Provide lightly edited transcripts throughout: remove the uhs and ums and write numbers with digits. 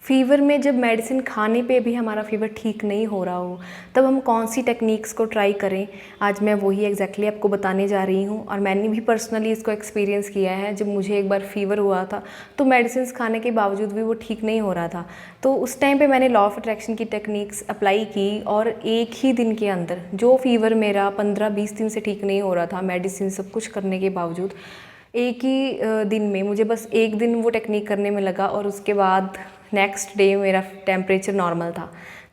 Fever में जब medicine खाने पे भी हमारा फ़ीवर ठीक नहीं हो रहा हो, तब हम कौन सी टेक्निक्स को ट्राई करें, आज मैं वही एग्जैक्टली आपको बताने जा रही हूँ। और मैंने भी पर्सनली इसको एक्सपीरियंस किया है। जब मुझे एक बार फ़ीवर हुआ था तो मेडिसिन खाने के बावजूद भी वो ठीक नहीं हो रहा था, तो उस टाइम पे मैंने लॉ ऑफ अट्रैक्शन की टेक्निक्स अप्लाई की और एक ही दिन के अंदर जो फ़ीवर मेरा 15-20 दिन से ठीक नहीं हो रहा था, मेडिसिन सब कुछ करने के बावजूद, एक ही दिन में, मुझे बस एक दिन वो टेक्निक करने में लगा और उसके बाद नेक्स्ट डे मेरा टेम्परेचर नॉर्मल था।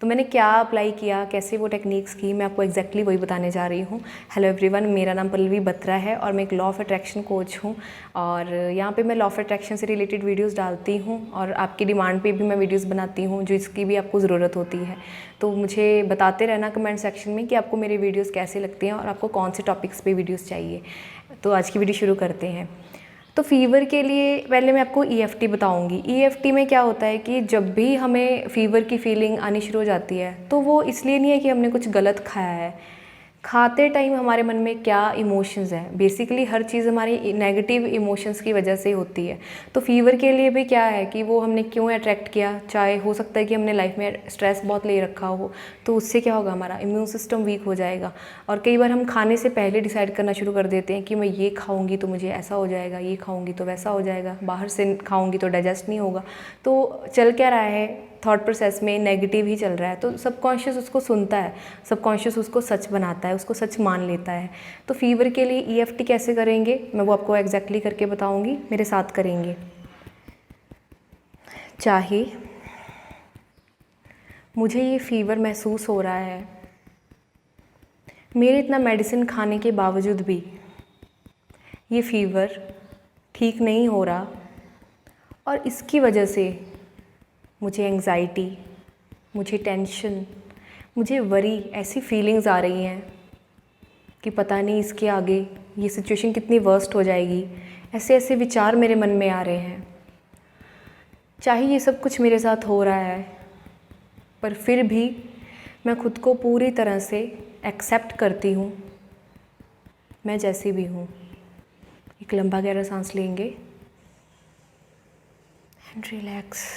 तो मैंने क्या अप्लाई किया, कैसे वो टेक्निक्स की, मैं आपको एग्जैक्टली वही बताने जा रही हूँ। हेलो एवरीवन, मेरा नाम पल्लवी बत्रा है और मैं एक लॉ ऑफ अट्रैक्शन कोच हूँ। और यहाँ पे मैं लॉ ऑफ अट्रैक्शन से रिलेटेड वीडियोस डालती हूँ और आपकी डिमांड पे भी मैं वीडियोस बनाती हूँ, जो इसकी भी आपको ज़रूरत होती है। तो मुझे बताते रहना कमेंट सेक्शन में कि आपको मेरे वीडियोज़ कैसे लगते हैं और आपको कौन से टॉपिक्स पर वीडियोज़ चाहिए। तो आज की वीडियो शुरू करते हैं। तो फ़ीवर के लिए पहले मैं आपको EFT बताऊंगी। EFT में क्या होता है कि जब भी हमें फ़ीवर की फीलिंग आनी शुरू हो जाती है तो वो इसलिए नहीं है कि हमने कुछ गलत खाया है। खाते टाइम हमारे मन में क्या इमोशंस हैं, बेसिकली हर चीज़ हमारी नेगेटिव इमोशंस की वजह से होती है। तो फ़ीवर के लिए भी क्या है कि वो हमने क्यों अट्रैक्ट किया, चाहे हो सकता है कि हमने लाइफ में स्ट्रेस बहुत ले रखा हो, तो उससे क्या होगा, हमारा इम्यून सिस्टम वीक हो जाएगा। और कई बार हम खाने से पहले डिसाइड करना शुरू कर देते हैं कि मैं ये खाऊंगी तो मुझे ऐसा हो जाएगा, ये खाऊंगी तो वैसा हो जाएगा, बाहर से खाऊंगी तो डाइजेस्ट नहीं होगा। तो चल क्या रहा है, थॉट प्रोसेस में नेगेटिव ही चल रहा है, तो सबकॉन्शियस उसको सुनता है, सबकॉन्शियस उसको सच बनाता है, उसको सच मान लेता है। तो फ़ीवर के लिए EFT कैसे करेंगे मैं वो आपको एग्जैक्टली करके बताऊंगी, मेरे साथ करेंगे। चाहे मुझे ये फ़ीवर महसूस हो रहा है, मेरे इतना मेडिसिन खाने के बावजूद भी ये फ़ीवर ठीक नहीं हो रहा और इसकी वजह से मुझे एंग्ज़ाइटी, मुझे टेंशन, मुझे वरी, ऐसी फीलिंग्स आ रही हैं कि पता नहीं इसके आगे ये सिचुएशन कितनी वर्स्ट हो जाएगी। ऐसे ऐसे विचार मेरे मन में आ रहे हैं। चाहे ये सब कुछ मेरे साथ हो रहा है, पर फिर भी मैं खुद को पूरी तरह से एक्सेप्ट करती हूँ, मैं जैसी भी हूँ। एक लंबा गहरा सांस लेंगे एंड रिलैक्स।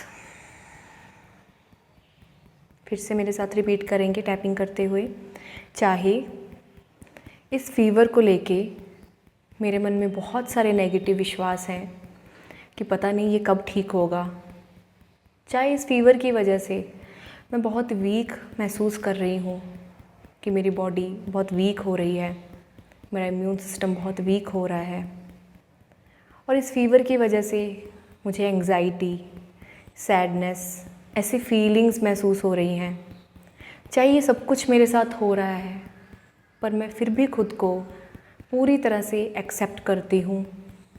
फिर से मेरे साथ रिपीट करेंगे टैपिंग करते हुए। चाहे इस फ़ीवर को लेके मेरे मन में बहुत सारे नेगेटिव विश्वास हैं कि पता नहीं ये कब ठीक होगा। चाहे इस फ़ीवर की वजह से मैं बहुत वीक महसूस कर रही हूँ कि मेरी बॉडी बहुत वीक हो रही है, मेरा इम्यून सिस्टम बहुत वीक हो रहा है और इस फ़ीवर की वजह से मुझे एंग्ज़ाइटी, सैडनेस, ऐसी फीलिंग्स महसूस हो रही हैं। चाहे ये सब कुछ मेरे साथ हो रहा है, पर मैं फिर भी खुद को पूरी तरह से एक्सेप्ट करती हूँ,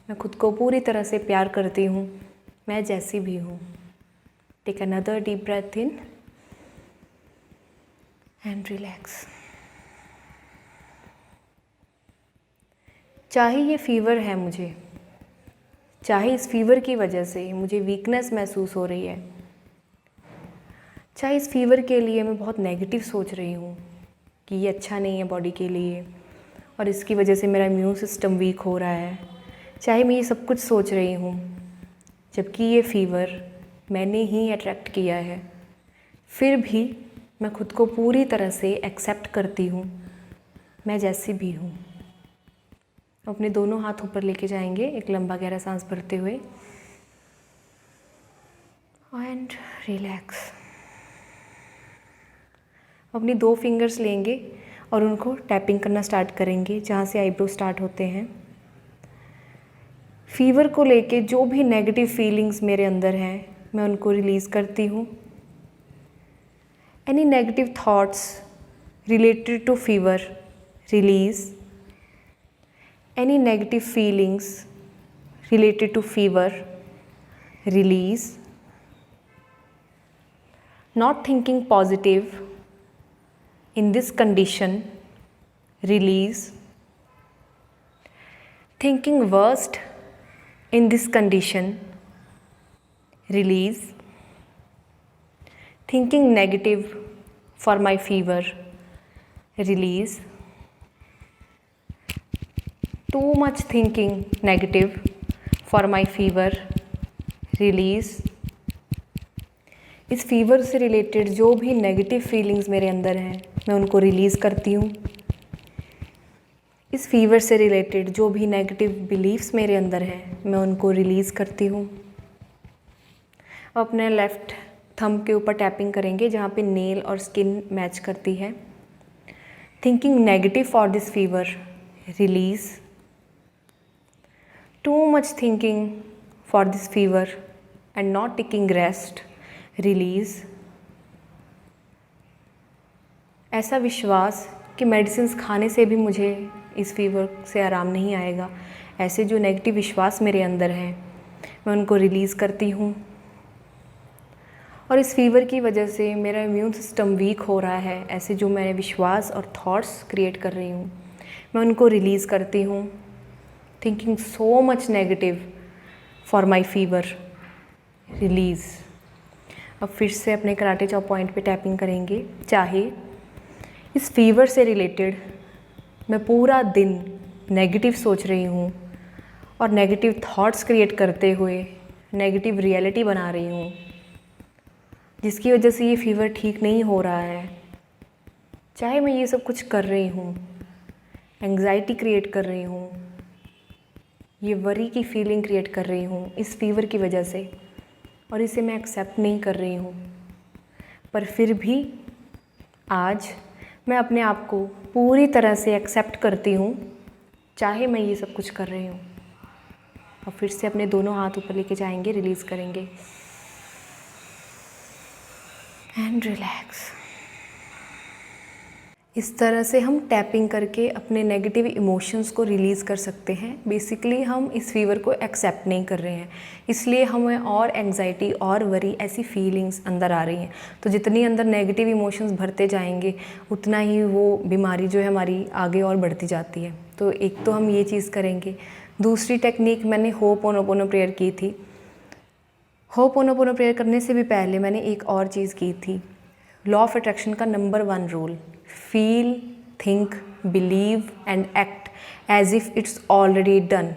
मैं खुद को पूरी तरह से प्यार करती हूँ, मैं जैसी भी हूँ। Take another deep breath in and relax. चाहे ये फ़ीवर है मुझे, चाहे इस फ़ीवर की वजह से मुझे वीकनेस महसूस हो रही है, चाहे इस फ़ीवर के लिए मैं बहुत नेगेटिव सोच रही हूँ कि ये अच्छा नहीं है बॉडी के लिए और इसकी वजह से मेरा इम्यून सिस्टम वीक हो रहा है, चाहे मैं ये सब कुछ सोच रही हूँ, जबकि ये फ़ीवर मैंने ही अट्रैक्ट किया है, फिर भी मैं खुद को पूरी तरह से एक्सेप्ट करती हूँ, मैं जैसी भी हूँ। अपने दोनों हाथ ऊपर लेके जाएंगे, एक लंबा गहरा सांस भरते हुए एंड रिलैक्स। अपनी 2 फिंगर्स लेंगे और उनको टैपिंग करना स्टार्ट करेंगे जहाँ से आईब्रो स्टार्ट होते हैं। फ़ीवर को लेके जो भी नेगेटिव फीलिंग्स मेरे अंदर हैं, मैं उनको रिलीज़ करती हूँ। Any negative thoughts related to fever release. Any negative feelings related to fever release. Not thinking positive in this condition, release. Thinking worst in this condition, release. Thinking negative for my fever, release. Too much thinking negative for my fever, release. इस fever से related जो भी negative feelings मेरे अंदर हैं मैं उनको release करती हूँ। इस फीवर से रिलेटेड जो भी नेगेटिव बिलीव्स मेरे अंदर हैं मैं उनको रिलीज़ करती हूँ। अपने लेफ़्ट थंब के ऊपर टैपिंग करेंगे जहाँ पे नेल और स्किन मैच करती है। Thinking negative for this fever, release. Too much thinking for this fever and not taking rest, release. ऐसा विश्वास कि मेडिसिन्स खाने से भी मुझे इस फीवर से आराम नहीं आएगा, ऐसे जो नेगेटिव विश्वास मेरे अंदर हैं मैं उनको रिलीज़ करती हूँ। और इस फीवर की वजह से मेरा इम्यून सिस्टम वीक हो रहा है, ऐसे जो मैं विश्वास और थॉट्स क्रिएट कर रही हूँ मैं उनको रिलीज़ करती हूँ। Thinking so much negative for my fever, release. अब फिर से अपने कराटे चॉप पॉइंट पे टैपिंग करेंगे। चाहे इस फीवर से रिलेटेड मैं पूरा दिन नेगेटिव सोच रही हूँ और नेगेटिव थॉट्स क्रिएट करते हुए नेगेटिव रियलिटी बना रही हूँ, जिसकी वजह से ये फीवर ठीक नहीं हो रहा है। चाहे मैं ये सब कुछ कर रही हूँ, एंग्जाइटी क्रिएट कर रही हूँ, ये वरी की फीलिंग क्रिएट कर रही हूँ इस फीवर की वजह से, और इसे मैं एक्सेप्ट नहीं कर रही हूँ, पर फिर भी आज मैं अपने आप को पूरी तरह से एक्सेप्ट करती हूँ, चाहे मैं ये सब कुछ कर रही हूँ। और फिर से अपने दोनों हाथ ऊपर लेके जाएंगे, रिलीज़ करेंगे एंड रिलैक्स। इस तरह से हम टैपिंग करके अपने नेगेटिव इमोशंस को रिलीज़ कर सकते हैं। बेसिकली हम इस फीवर को एक्सेप्ट नहीं कर रहे हैं, इसलिए हमें और एंग्जाइटी और वरी ऐसी फीलिंग्स अंदर आ रही हैं। तो जितनी अंदर नेगेटिव इमोशंस भरते जाएंगे उतना ही वो बीमारी जो है हमारी आगे और बढ़ती जाती है। तो एक तो हम ये चीज़ करेंगे। दूसरी टेक्निक मैंने होपोनोपोनो प्रेयर की थी। होपोनोपोनो प्रेयर करने से भी पहले मैंने एक और चीज़ की थी। लॉ ऑफ अट्रैक्शन का number 1 rule, feel, think, believe and act as if it's already done.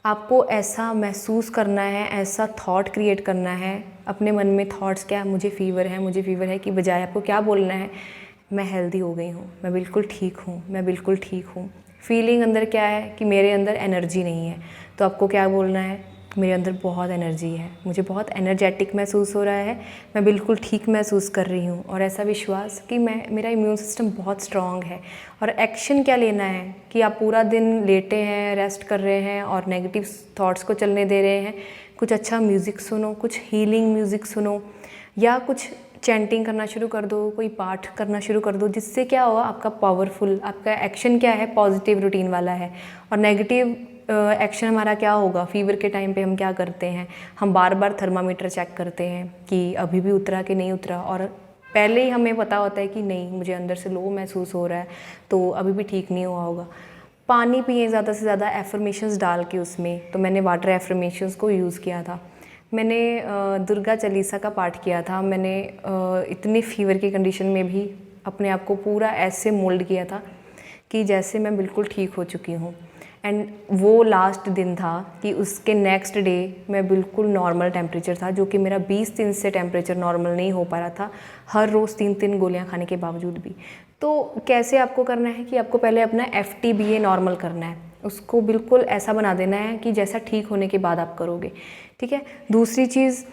आपको ऐसा महसूस करना है, ऐसा थॉट क्रिएट करना है अपने मन में। थॉट्स क्या, मुझे फ़ीवर है कि बजाय आपको क्या बोलना है, मैं हेल्दी हो गई हूँ, मैं बिल्कुल ठीक हूँ, मैं बिल्कुल ठीक हूँ। फीलिंग अंदर क्या है कि मेरे अंदर एनर्जी नहीं है, तो आपको क्या बोलना है, मेरे अंदर बहुत एनर्जी है, मुझे बहुत एनर्जेटिक महसूस हो रहा है, मैं बिल्कुल ठीक महसूस कर रही हूँ। और ऐसा विश्वास कि मेरा इम्यून सिस्टम बहुत स्ट्रॉन्ग है। और एक्शन क्या लेना है कि आप पूरा दिन लेटे हैं, रेस्ट कर रहे हैं और नेगेटिव थॉट्स को चलने दे रहे हैं। कुछ अच्छा म्यूज़िक सुनो, कुछ हीलिंग म्यूज़िक सुनो, या कुछ चैंटिंग करना शुरू कर दो, कोई पाठ करना शुरू कर दो, जिससे क्या होगा, आपका पावरफुल, आपका एक्शन क्या है, पॉजिटिव रूटीन वाला है। और नेगेटिव एक्शन हमारा क्या होगा, फीवर के टाइम पे हम क्या करते हैं, हम बार बार थर्मामीटर चेक करते हैं कि अभी भी उतरा कि नहीं उतरा, और पहले ही हमें पता होता है कि नहीं, मुझे अंदर से लो महसूस हो रहा है, तो अभी भी ठीक नहीं हुआ होगा। पानी पिए ज़्यादा से ज़्यादा, एफर्मेशंस डाल के उसमें। तो मैंने वाटर एफर्मेशंस को यूज़ किया था। मैंने दुर्गा चालीसा का पाठ किया था। मैंने इतनी फीवर की कंडीशन में भी अपने आप को पूरा ऐसे मोल्ड किया था कि जैसे मैं बिल्कुल ठीक हो चुकी हूँ। एंड वो लास्ट दिन था कि उसके नेक्स्ट डे मैं बिल्कुल नॉर्मल टेम्परेचर था, जो कि मेरा 20 दिन से टेम्परेचर नॉर्मल नहीं हो पा रहा था, हर रोज़ 3-3 गोलियां खाने के बावजूद भी। तो कैसे आपको करना है कि आपको पहले अपना FTBA नॉर्मल करना है, उसको बिल्कुल ऐसा बना देना है कि जैसा ठीक होने के बाद आप करोगे, ठीक है। दूसरी चीज़,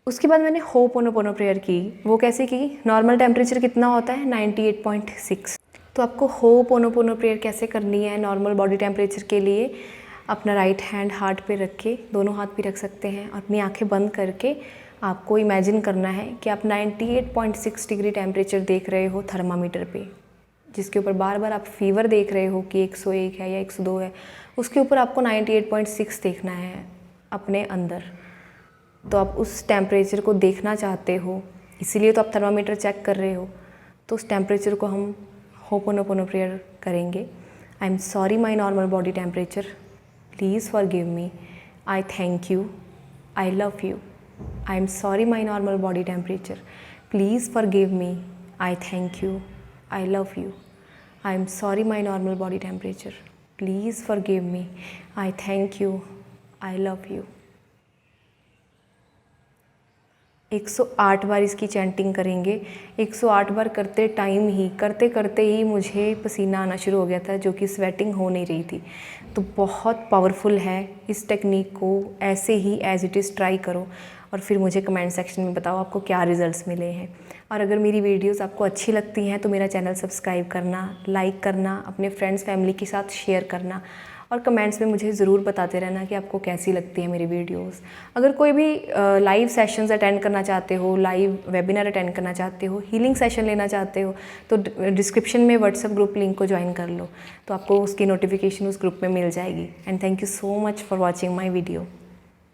उसके बाद मैंने होपोनोपोनो प्रेयर की। वो कैसे की, नॉर्मल टेम्परेचर कितना होता है, 98.6। तो आपको होपोनोपोनो प्रेयर कैसे करनी है नॉर्मल बॉडी टेम्परेचर के लिए, अपना राइट हैंड हार्ट पे रख के, दोनों हाथ भी रख सकते हैं, और अपनी आंखें बंद करके आपको इमेजिन करना है कि आप 98.6 डिग्री टेम्परेचर देख रहे हो थर्मामीटर पे, जिसके ऊपर बार बार आप फीवर देख रहे हो कि 101 है या 102 है, उसके ऊपर आपको 98.6 देखना है अपने अंदर। तो आप उस टेम्परेचर को देखना चाहते हो, इसीलिए तो आप थर्मामीटर चेक कर रहे हो। तो उस टेम्परेचर को हम होपोनोपोनो प्रेयर करेंगे। I am sorry my normal body temperature, please forgive me, I thank you, I love you. I am sorry my normal body temperature, please forgive me, I thank you, I love you. I am sorry my normal body temperature, please forgive me, I thank you, I love you. 108 बार इसकी chanting करेंगे। 108 बार करते करते ही मुझे पसीना आना शुरू हो गया था, जो कि स्वेटिंग हो नहीं रही थी। तो बहुत पावरफुल है, इस टेक्निक को ऐसे ही एज़ इट इज़ ट्राई करो और फिर मुझे कमेंट सेक्शन में बताओ आपको क्या रिज़ल्ट्स मिले हैं। और अगर मेरी वीडियोस आपको अच्छी लगती हैं तो मेरा चैनल सब्सक्राइब करना, लाइक करना, अपने फ्रेंड्स फैमिली के साथ शेयर करना और कमेंट्स में मुझे ज़रूर बताते रहना कि आपको कैसी लगती है मेरी वीडियोस। अगर कोई भी लाइव सेशंस अटेंड करना चाहते हो, लाइव वेबिनार अटेंड करना चाहते हो, हीलिंग सेशन लेना चाहते हो, तो डिस्क्रिप्शन में व्हाट्सएप ग्रुप लिंक को ज्वाइन कर लो, तो आपको उसकी नोटिफिकेशन उस ग्रुप में मिल जाएगी। And thank you so much for watching my video.